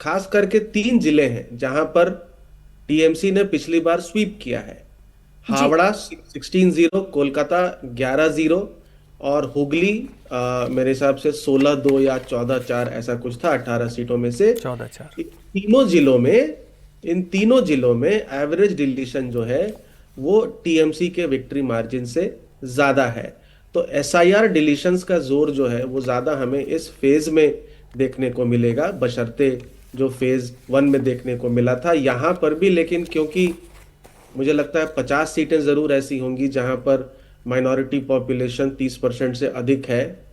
खास करके 3 जिले हैं जहां पर टीएमसी ने पिछली बार स्वीप किया है। जी। हावड़ा 16-0, कोलकाता 11-0, और हुगली मेरे हिसाब से 16-2 या 14-4 ऐसा कुछ था 18 सीटों में से। 14-4। इन तीनों जिलों में इन तीनों जिलों में एवरेज डिलीशन जो है वो टीएमसी के विक्ट्री मार्जिन से ज्यादा है। तो एसआईआर डिलीशंस का जोर जो है वो ज्यादा हमें इस फेज में देखने को मिलेगा, बशर्ते जो फेज 1 में देखने को मिला था यहां पर भी। लेकिन क्योंकि मुझे लगता है 50 सीटें जरूर ऐसी होंगी जहां पर माइनॉरिटी पॉपुलेशन 30% से अधिक है,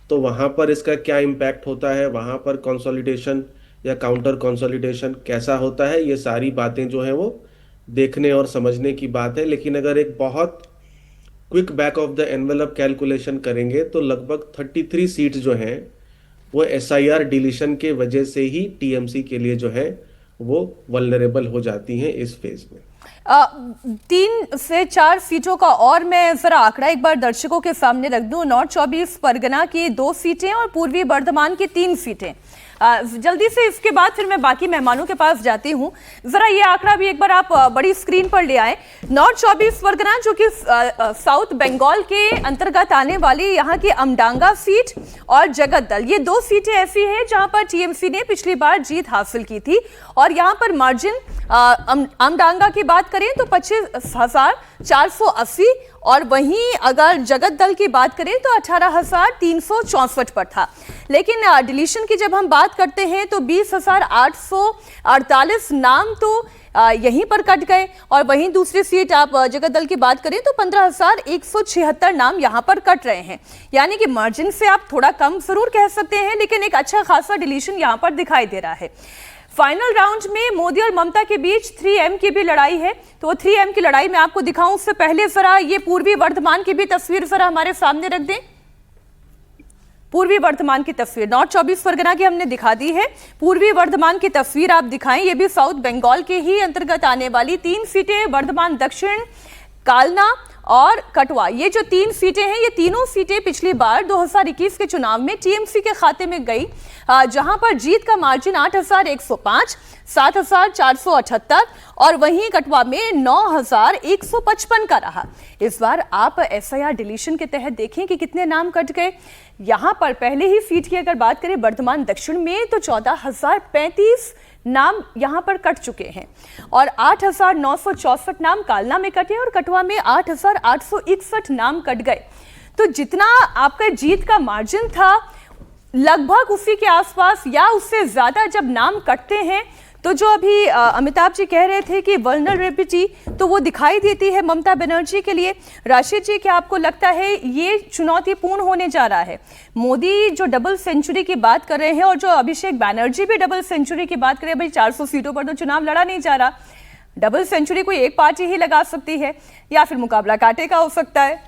तो वहां पर इसका क्या इम्पैक्ट होता है, वहां पर कंसोलिडेशन या काउंटर कंसोलिडेशन कैसा होता है, ये सारी बातें जो है वो देखने और समझने की बात है। लेकिन अगर एक बहुत quick back of the envelope calculation करेंगे तो लगभग 33 सीट जो हैं वो एसआईआर डिलीशन के वजह से ही टीएमसी के लिए जो है वो वल्नरेबल हो जाती हैं इस फेज में। 3 से 4 सीटों का और मैं जरा आंकड़ा एक बार दर्शकों के सामने रख दूं। नॉर्थ 24 परगना की 2 सीटें और पूर्वी बर्धमान की 3 सीटें। जल्दी से इसके बाद फिर मैं बाकी मेहमानों के पास जाती हूं। जरा ये आंकड़ा भी एक बार आप बड़ी स्क्रीन पर ले आए। नॉर्थ 24 परगना जो कि साउथ बंगाल के अंतर्गत आने वाली यहाँ की अमडांगा सीट और जगत दल, ये 2 सीटें ऐसी हैं जहां पर टीएमसी ने पिछली बार जीत हासिल की थी। और यहां पर मार्जिन अमडांगा की बात करें तो 25,480, और वहीं अगर जगत दल की बात करें तो 18,364 पर था। लेकिन डिलीशन की जब हम बात करते हैं तो 20,848 नाम तो यहीं पर कट गए, और वहीं दूसरी सीट आप जगत दल की बात करें तो 15,176 नाम यहां पर कट रहे हैं। यानी कि मार्जिन से आप थोड़ा कम जरूर कह सकते हैं, लेकिन एक अच्छा खासा डिलीशन यहां पर दिखाई दे रहा है। फाइनल राउंड में मोदी और ममता के बीच 3M की भी लड़ाई है, तो 3M की लड़ाई मैं आपको दिखाऊं उससे पहले जरा ये पूर्वी वर्धमान की भी तस्वीर जरा हमारे सामने रख दें। पूर्वी वर्धमान की तस्वीर नॉर्थ 24 परगना की हमने दिखा दी है, पूर्वी वर्धमान की तस्वीर आप दिखाएं। ये भी साउथ बंगाल के ही अंतर्गत आने वाली 3 सीटें, वर्धमान दक्षिण, कालना और कटवा। ये जो 3 सीटें हैं, ये तीनों सीटें पिछली बार 2021 के चुनाव में टीएमसी के खाते में गई, जहां पर जीत का मार्जिन 8,105, 7,478 और वहीं कटवा में 9,155 का रहा। इस बार आप एसआईआर डिलीशन के तहत देखें कि कितने नाम कट गए। यहां पर पहले ही सीट की अगर बात करें वर्धमान दक्षिण में तो 14,035 नाम यहां पर कट चुके हैं, और 8,964 नाम कालना में कटे और कटवा में 8,861 नाम कट गए। तो जितना आपका जीत का मार्जिन था लगभग उसी के आसपास या उससे ज्यादा जब नाम कटते हैं तो जो अभी अमिताभ जी कह रहे थे कि वल्नरेबिलिटी, तो वो दिखाई देती है ममता बनर्जी के लिए। राशिद जी, क्या आपको लगता है ये चुनौतीपूर्ण होने जा रहा है? मोदी जो डबल सेंचुरी की बात कर रहे हैं और जो अभिषेक बैनर्जी भी डबल सेंचुरी की बात कर रहे हैं, भाई 400 सीटों पर तो चुनाव लड़ा नहीं जा रहा, डबल सेंचुरी कोई एक पार्टी ही लगा सकती है या फिर मुकाबला कांटे का हो सकता है।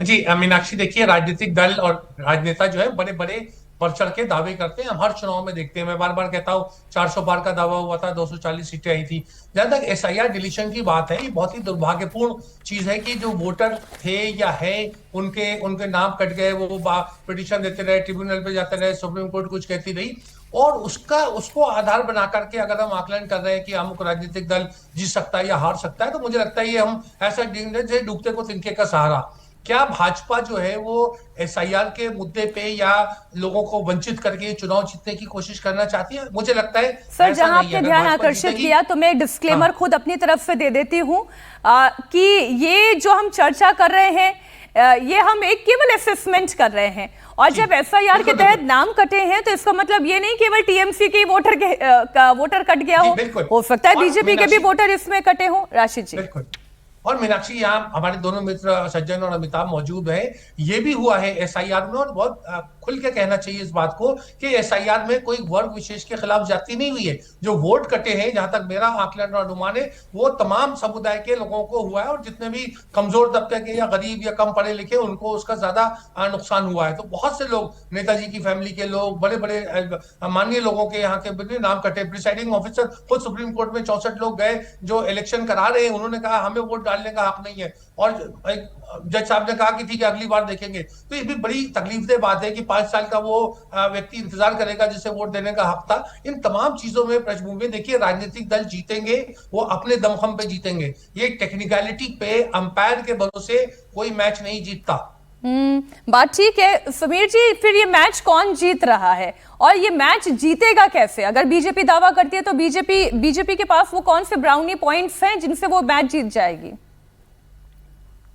जी मीनाक्षी, देखिए राजनीतिक दल और राजनेता जो है बड़े बड़े बढ़ चढ़ के दावे करते हैं। हम हर चुनाव में देखते हैं, मैं बार बार कहता हूँ 400 पार का दावा हुआ था, 240 सीटें आई थी। जहां तक एसआईआर डिलीशन की बात है, ये बहुत ही दुर्भाग्यपूर्ण चीज है कि जो वोटर थे या है उनके उनके नाम कट गए, वो पिटीशन देते रहे, ट्रिब्यूनल पे जाते रहे, सुप्रीम कोर्ट कुछ कहती रही, और उसको आधार बना करके अगर हम आकलन कर रहे हैं कि अमुक राजनीतिक दल जीत सकता है या हार सकता है, तो मुझे लगता है ये हम ऐसा डूबते को तिनके का सहारा। क्या भाजपा जो है वो एसआईआर के मुद्दे पे या लोगों को वंचित करके चुनाव जीतने की कोशिश करना चाहती है? मुझे लगता है सर, ऐसा जहां नहीं है। आपने अगर ध्यान भाजपा आकर्षित जीतेगी। किया तो मैं डिस्क्लेमर हाँ, खुद अपनी तरफ से दे देती हूं कि ये जो हम चर्चा कर रहे हैं ये हम एक केवल असेसमेंट कर रहे हैं, और जब एसआईआर के तहत नाम कटे हैं तो इसका मतलब ये नहीं केवल टीएमसी के वोटर कट गया हो सकता है बीजेपी के भी वोटर इसमें कटे हो। राशिद जी। बिल्कुल। और मीनाक्षी, यहाँ हमारे दोनों मित्र सज्जन और अमिताभ मौजूद हैं। ये भी हुआ है एसआईआर में, और बहुत खुल के कहना चाहिए इस बात को कि एसआईआर में कोई वर्ग विशेष के खिलाफ जाति नहीं हुई है। जो वोट कटे हैं, जहां तक मेरा आकलन और अनुमान है, वो तमाम समुदाय के लोगों को हुआ है, और जितने भी कमजोर तबके के या गरीब या कम पढ़े लिखे, उनको उसका ज्यादा नुकसान हुआ है। तो बहुत से लोग, नेताजी की फैमिली के लोग, बड़े बड़े माननीय लोगों के यहाँ के नाम कटे। प्रिसाइडिंग ऑफिसर खुद सुप्रीम कोर्ट में 64 लोग गए जो इलेक्शन करा रहे हैं, उन्होंने कहा हमें वोट डालने का हक नहीं है। और एक जज साहब ने कहा कि ठीक है अगली बार देखेंगे। तो ये भी बड़ी तकलीफदेह बात है कि 5 साल का वो व्यक्ति इंतजार करेगा जिसे वोट देने का हक था। इन तमाम चीजों में पृष्ठभूमि में देखिए, राजनीतिक दल जीतेंगे वो अपने दमखम पे जीतेंगे, ये टेक्निकलिटी पे अंपायर के भरोसे कोई मैच नहीं जीतता। बात ठीक है समीर जी, फिर ये मैच कौन जीत रहा है और ये मैच जीतेगा कैसे? अगर बीजेपी दावा करती है तो बीजेपी के पास वो कौन से ब्राउनी पॉइंट्स हैं जिनसे वो मैच जीत जाएगी?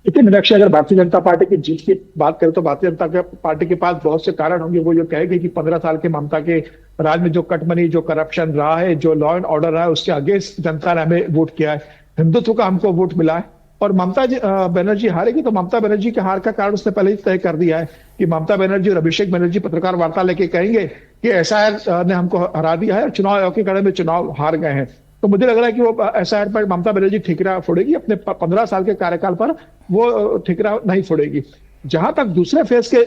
देखिए मीनाक्षी, अगर भारतीय जनता पार्टी की जीत की बात करें तो भारतीय जनता पार्टी के पास बहुत से कारण होंगे। वो ये कहेगी कि 15 साल के ममता के राज में जो कटमनी, जो करप्शन रहा है, जो लॉ एंड ऑर्डर रहा है, उसके अगेंस्ट जनता ने हमें वोट किया है, हिंदुत्व का हमको वोट मिला है। और ममता बनर्जी हारेगी तो ममता बनर्जी के हार का कारण उसने पहले ही तय कर दिया है कि ममता बनर्जी और अभिषेक बनर्जी पत्रकार वार्ता लेके कहेंगे कि एसआईआर ने हमको हरा दिया है और चुनाव आयोग के कड़े में चुनाव हार गए हैं। तो मुझे लग रहा है कि वो एसआईआर पर ममता बनर्जी ठिकरा फोड़ेगी, अपने 15 साल के कार्यकाल पर वो ठिकरा नहीं फोड़ेगी। जहां तक दूसरे फेज के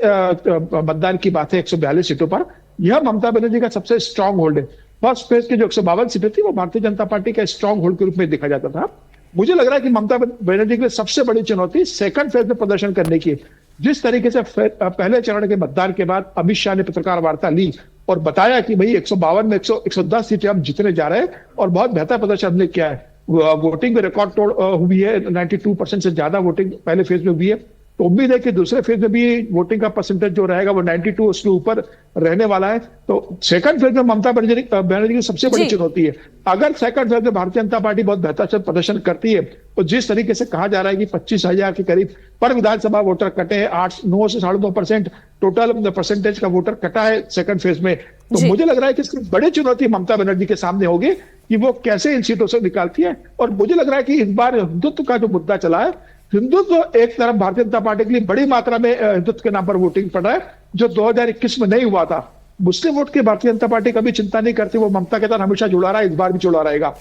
मतदान की बात है 142 सीटों पर, यह ममता बनर्जी का सबसे स्ट्रांग होल्ड है। फर्स्ट फेज की जो 152 सीटें थी वो भारतीय जनता पार्टी का स्ट्रांग होल्ड के रूप में देखा जाता था। मुझे लग रहा है कि ममता बनर्जी के लिए सबसे बड़ी चुनौती सेकंड फेज में प्रदर्शन करने की। जिस तरीके से पहले चरण के मतदान के बाद अमित शाह ने पत्रकार वार्ता ली और बताया कि भाई 152 में 110 सीटें हम जीतने जा रहे हैं और बहुत बेहतर प्रदर्शन हमने किया है, वोटिंग में रिकॉर्ड तोड़ हुई है, 92% से ज्यादा वोटिंग पहले फेज में हुई है। तो उम्मीद है कि दूसरे फेज में भी वोटिंग का परसेंटेज जो रहेगा वो 92 उसके ऊपर रहने वाला है। तो सेकंड फेज में ममता बनर्जी की सबसे बड़ी चुनौती है। अगर सेकंड फेज में भारतीय जनता पार्टी बहुत बेहतर से प्रदर्शन करती है तो जिस तरीके से कहा जा रहा है कि 25,000 के करीब पर विधानसभा वोटर कटे हैं, 9 से 9.5% टोटल परसेंटेज का वोटर कटा है सेकंड फेज में, तो मुझे लग रहा है कि इसकी बड़ी चुनौती ममता बनर्जी के सामने होगी कि वो कैसे इन सीटों से निकालती है। और मुझे लग रहा है कि इस बार हिंदुत्व का जो मुद्दा चला है, हिंदुत्व एक तरफ भारतीय जनता पार्टी के लिए बड़ी मात्रा में हिंदुत्व के नाम पर वोटिंग पड़ रहा है, जो 2021 में नहीं हुआ था। मुस्लिम वोट की भारतीय जनता पार्टी कभी चिंता नहीं करती, वो ममता के साथ हमेशा जुड़ा रहा है, इस बार भी जुड़ा रहेगा।